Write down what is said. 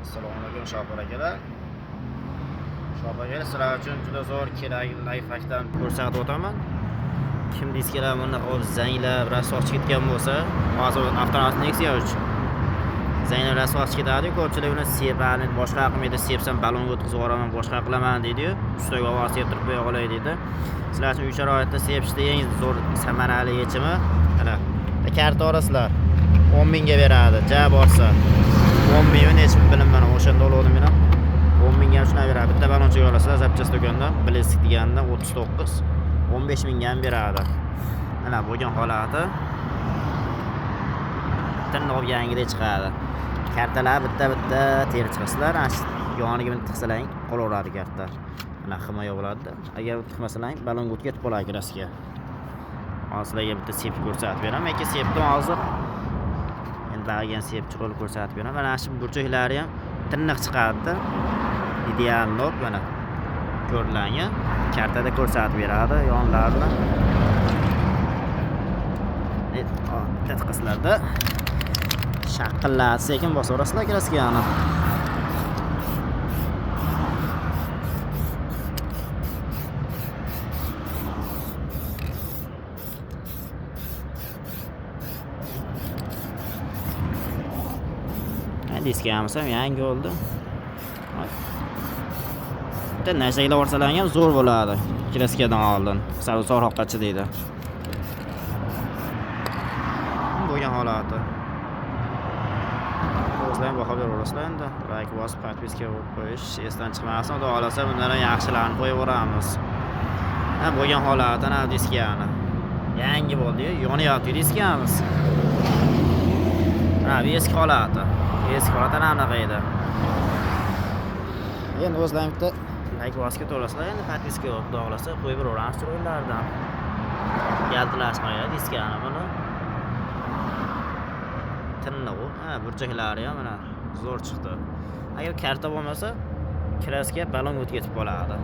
Assalomu alaykum Shopir akalar. Shopir akalar, sizlar uchun juda zo'r kerakli layfhakdan ko'rsatib o'taman. Kim diskalar buni o'z zanglab rasoch ketgan bo'lsa, hozir avtomat Nexia uchun zanglab rasoch ketadi. Ko'pchilik uni sepani boshqa qilmaydi, sepsam balonga o'tkazib yuboraman, boshqa qilaman deydi-yu. Ustiga ovoz septirib qo'ya olay deydi. Sizlar uchun uy sharoitida sepishda eng zo'r samarali yechimi mana karta orasizlar 10 mingga beradi. Ja borsa 10 ming necha bilinmayman, o'shanda oldim men ham. 10 mingga shuna beradi. Bitta baloncha olasizlar zapchast do'kondan, Bilesik degandan 39, 15 mingga ham beradi. Mana bo'lgan holati tirnoq yangidek chiqadi. Kartalar bitta teri chiqasizlar, yoniga bitta tiqsalang qolaveradi karta. Mana himoya bo'ladi. Agar tiqmasalang balonga o'tkazib ketib qoladi kraska. Hozirlarga bitta sepib ko'rsatib beraman. Men sepdim hozir. Endi bag'agan sepib qo'l ko'rsatib beraman. Mana shu burchaklari ham tirnoq chiqadi. Ideal nok mana. Ko'rlangan kartada ko'rsatib beradi yonlarni. Bitta tiqasizlarda shaqillat sekin bosaverasizlar kraskani. Diskamiz ham yangi oldi. Bitta narsaga borsalar ham zo'r bo'ladi. Kraskadan oldin. Sal so'roqqachi deydi. Bo'lgan holati. O'zlaring baho beraverasizlar endi. Like bosib, podpiska qo'yish, esdan chiqmasin. Xudo xolasa bundan yaxshilarini qo'yaveramiz. Ha, bo'lgan holati ana diskani. Yangi bo'ldi-yu, yonyapti diskamiz. Ha, eski holati. Eski holatan anaqa edi. Endi o'zlaring bitta like bosga to'lasizlar, endi podpiska xudo xolasa qo'yib beraveramiz chiroylardan. Yaltilashmaydi diskani buni. Tirnoq, burchaklari ham mana zo'r chiqdi. Agar karta bo'lmasa, kraska balon o'tkazib qoladi.